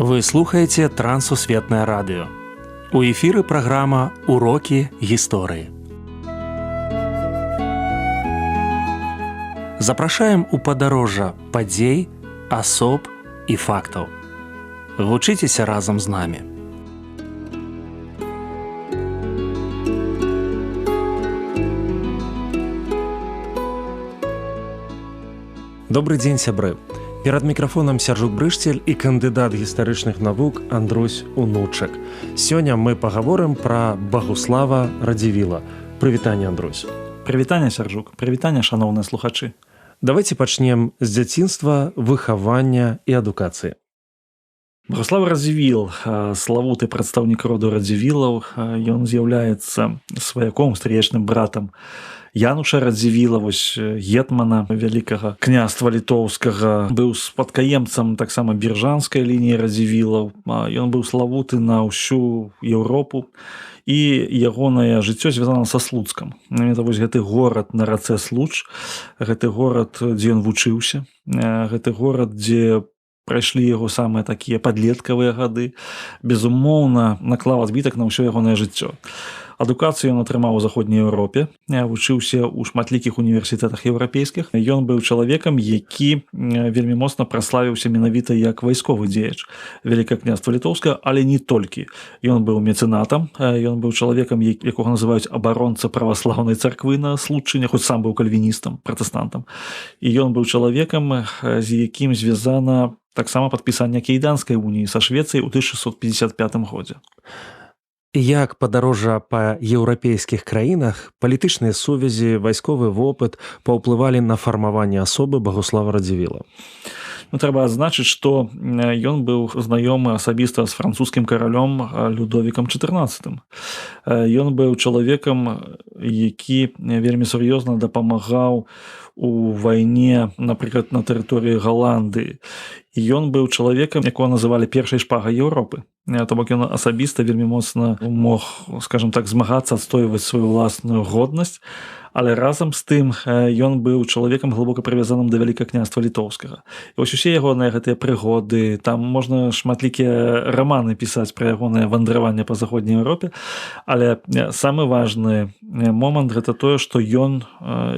Вы слухаеце Трансусветнае радыё. У эфіры праграма «Урокі гісторыі». Запрашаем у падарожжа падзей, асоб і фактаў. Вучыцеся разам з намі. Добры дзень, сябры. Перад мікрафонам Сяржук Брышцель і кандыдат гістарычных навук Андрусь Унучак. Сёння мы пагаворым пра Багуслава Радзівіла. Прывітанне, Андрусь. Прывітанне, Сяржук. Прывітанне, шаноўныя слухачы. Давайте пачнем з дзяцінства, выхавання і адукацыі. Багуслав Радзівіл, славуты прадстаўнік роду Радзівілаў, ён з'яўляецца сваяком, стрыечным братам Януша Радзівіла, гетмана вялікага княства літоўскага, быў спадкаемцам таксама біржанскай лініі Радзівілаў. Ён быў славуты на ўсю Еўропу, і ягонае жыццё звязана са Слуцкам. Гэты горад на рацэ Случ, гэты горад, дзе ён вучыўся, гэты горад, дзе прайшлі яго самыя такія падлеткавыя гады, безумоўна, наклаў адбітак на ўсё ягонае жыццё. Адукацыю ён атрымаў у заходняй Еўропе, вучыўся ў шматлікіх універсітэтах еўрапейскіх. Ён быў чалавекам, які вельмі моцна праславіўся менавіта як вайсковы дзеяч Вялікае княства літоўскае, але не толькі. Ён быў мецэнатам, ён быў чалавекам, якога называюць абаронца праваслаўнай царквы на Случыне, хоць сам быў кальвіністам, пратэстантам. І ён быў чалавекам, з якім звязана таксама падпісанне Кейданскай уніі са Швецыяй у 1655 годзе. Як падарожжа па еўрапейскіх краінах, палітычныя сувязі, вайсковы вопыт паўплывалі на фармаванне асобы Багуслава Радзівіла? Трэба адзначыць, што ён быў знаёмы асабіста з французскім каралём Людовікам XIV. Ён быў чалавекам, які вельмі сур'ёзна дапамагаў у вайне, напрыклад, на тэрыторыі Галандыі. І ён быў чалавекам, якога называлі першай шпагай Еўропы. То бок ён асабіста вельмі моцна мог, скажам так, змагацца, адстойваць сваю ўласную годнасць, але разам з тым ён быў чалавекам глыбока прывязаным да Вялікага княства літоўскага. І вось усе ягоныя гэтыя прыгоды, там можна шматлікія раманы пісаць пра ягонае вандраванне па заходняй Еўропе, але самы важны момант гэта тое, што ён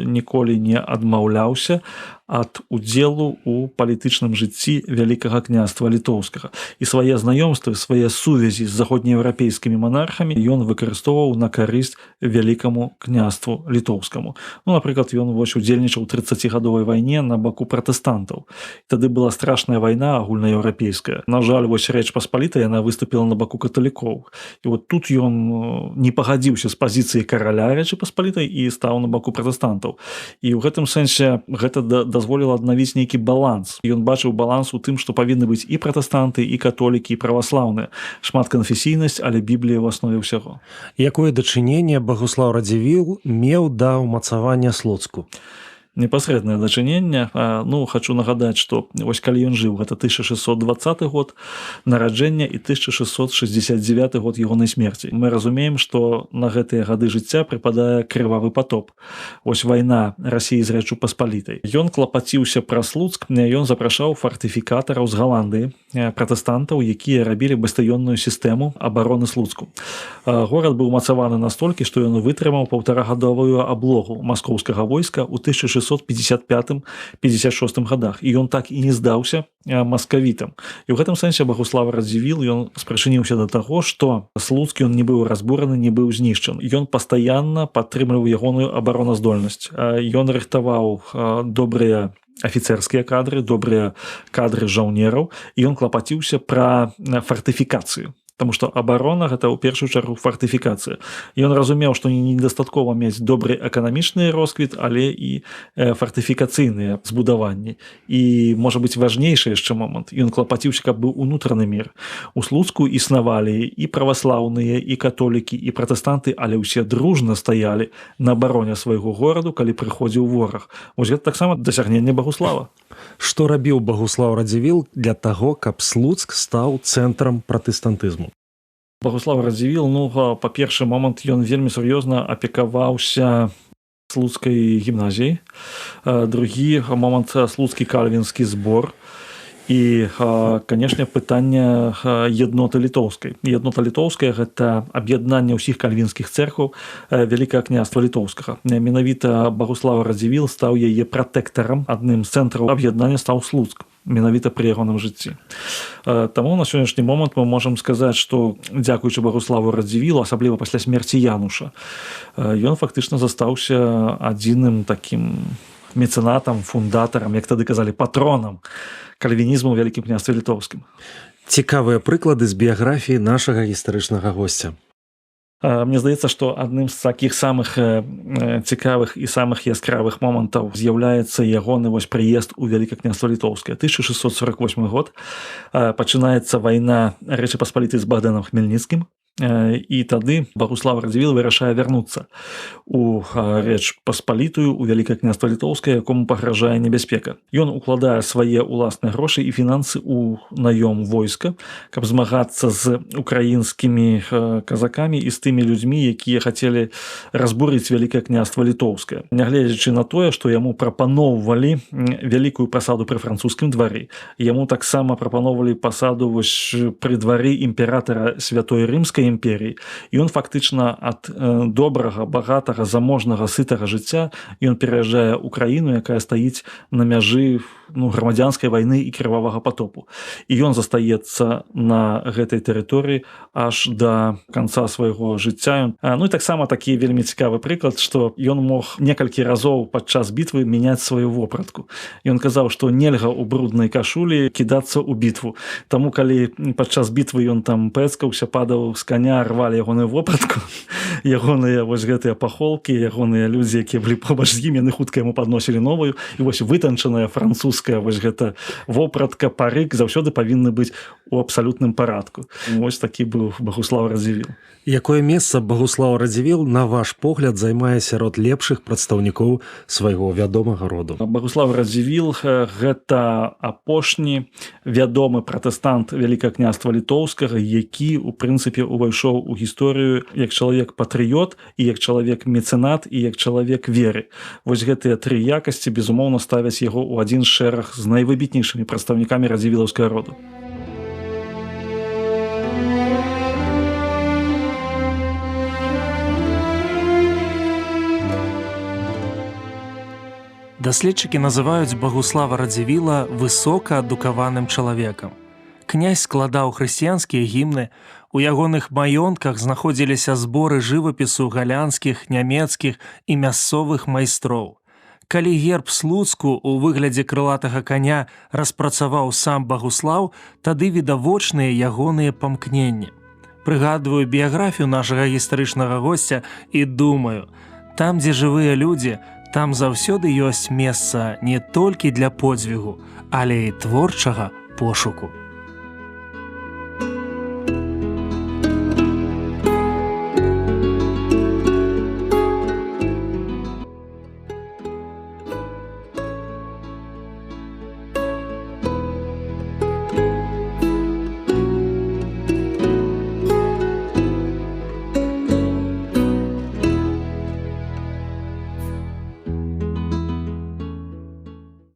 ніколі не адмаўляўся ад удзелу ў палітычным жыцці Вялікага княства літоўскага. І свае знаёмствы, свае сувязі з заходнееўрапейскімі монархамі ён выкарыстоўваў на карысць Вялікаму княству літоўскаму. Напрыклад, ён удзельнічаў у 30гадовай вайне на баку пратэстантаў. Тады была страшная вайна агульнаеўрапейская. На жаль, Рэч Паспалітая яна выступіла на баку каталікоў. І тут ён не пагадзіўся з пазіцыі караля Рэчы Паспалітай і стаў на баку пратэстантаў. І ў гэтым сэнсе гэта дазволіла аднавіць нейкі баланс. Ён бачыў баланс у тым, што павінны быць і пратэстанты, і католікі, і праваслаўныя. Шматканфесійнасць, але Біблія ў аснове ўсяго. Якое дачыненне Багуслаў Радзівіл меў да ўмацавання Слуцку? Непасрэднае дачыненне. Хачу нагадаць, што калі ён жыў, гэта 1620 год нараджэння і 1669 год ягонай смерці. Мы разумеем, што на гэтыя гады жыцця прыпадае крывавы патоп. Вайна Расіі з Рэччу Паспалітай. Ён клапаціўся пра Слуцк, ён запрашаў фартыфікатараў з Галандыі, пратэстантаў, якія рабілі бастыённую сістэму абароны Слуцку. Горад быў умацаваны настолькі, што ён вытрымаў паўтарагадовую аблогу маскоўскага войска ў 1655-56 годах. І ён так і не здаўся маскавітам. І ў гэтым сэнсе Багуслав Радзівіл ён спрычыніўся да таго, што Слуцк ён не быў разбураны, не быў знішчан. Ён пастаянна падтрымліваў ягоную абароназдольнасць. Ён рыхтаваў добрыя афіцэрскія кадры, добрыя кадры жаўнераў, і ён клапаціўся пра фартыфікацыю. Таму што абарона гэта ў першую чаргу фартыфікацыя. Ён разумеў, што недастаткова мець добры эканамічны росквіт, але і фартыфікацыйныя збудаванні. І, можа быць, важнейшы яшчэ момант. Ён клапаціўся, каб быў унутраны мір. У Слуцку існавалі і праваслаўныя, і католікі, і пратэстанты, але ўсе дружна стаялі на абароне свайго гораду, калі прыходзіў вораг. Гэта таксама дасягненне Багуслава. Што рабіў Багуслаў Радзівіл для таго, каб Слуцк стаў цэнтрам пратэстантызму? Багуслав Радзівіл, па-першы момант, ён вельмі сур'ёзна апекаваўся Слуцкай гімназіяй. Другі момант, Слуцкі кальвінскі збор. І, канешне, пытанне ядноты літоўскай. Яднота літоўская – гэта аб'яднанне ўсіх кальвінскіх цэркваў Вялікага княства літоўскага. Менавіта Багуслава Радзівіл стаў яе пратэктарам, адным з цэнтраў аб'яднання стаў Слуцк, менавіта пры ягоным жыцці. Таму на сённяшні момант мы можам сказаць, што дзякуючы Багуславу Радзівілу, асабліва пасля смерці Януша, ён фактычна застаўся адзіным такім мецэнатам, фундатарам, як тады казалі, патронам кальвінізму ў Вялікім княстве літоўскім. Цікавыя прыклады з біяграфіі нашага гістарычнага госця. Мне здаецца, што адным з такіх самых цікавых і самых яскравых момантаў з'яўляецца ягоны прыезд у Вялікае княства літоўскае. 1648 год, пачынаецца вайна Рэчы Паспалітай з Богданом Хмельніцкім, і тады Багуслав Радзівіл вырашае вярнуцца у Рэч Паспалітую, у Вялікае княства літоўскае, якому пагражае небяспека. Ён укладае свае ўласныя грошы і фінансы ў наём войска, каб змагацца з украінскімі казакамі і з тымі людзьмі, якія хацелі разбурыць Вялікае княства літоўскае. Нягледзячы на тое, што яму прапаноўвалі вялікую пасаду пры французскім двары, яму таксама прапаноўвалі пасаду пры двары імператара Святой Рымскай імперіі. Ён фактычна ад добрага, багатага, заможнага, сытага жыцця ён пераязджае ў краіну, якая стаіць на мяжы грамадзянскай вайны і крывавага патопу. І ён застаецца на гэтай тэрыторыі аж да канца свайго жыцця. Ну і таксама такі вельмі цікавы прыклад, што ён мог некалькі разоў падчас бітвы мяняць сваю вопратку. Ён казаў, што нельга ў бруднай кашулі кідацца ў бітву. Таму калі падчас бітвы ён там пэцкаўся, падаў з каня, рвалі ягоную вопратку, ягоныя гэтыя пахолкі, ягоныя людзі, якія былі побач з ім, яны хутка яму падносілі новую. І вытанчаная французская гэта вопратка, парык заўсёды павінны быць у абсалютным парадку. Такі быў Багуслав Радзівіл. Якое месца Багуслав Радзівіл, на ваш погляд, займае сярод лепшых прадстаўнікоў свайго вядомага роду? Багуслав Радзівіл – гэта апошні вядомы пратэстант Вялікага княства літоўскага, які, у прынцыпе, увайшоў у гісторыю як чалавек-патрыёт, і як чалавек-мецэнат, і як чалавек веры. Гэтыя тры якасці, безумоўна, ставяць яго ў адзін шэраг з найвыбітнейшымі прадстаўнікамі радзівілаўскага роду. Даследчыкі называюць Багуслава Радзівіла высокаадукаваным чалавекам. Князь складаў хрысціянскія гімны, у ягоных маёнтках знаходзіліся зборы жывапісу галянскіх, нямецкіх і мясцовых майстроў. Калі герб Слуцку у выглядзе крылатага каня распрацаваў сам Багуслаў, тады відавочныя ягоныя памкненні. Прыгадваю біяграфію нашага гістарычнага госця і думаю, там, дзе жывыя людзі, там заўсёды ёсць месца не толькі для подзвігу, але і творчага пошуку.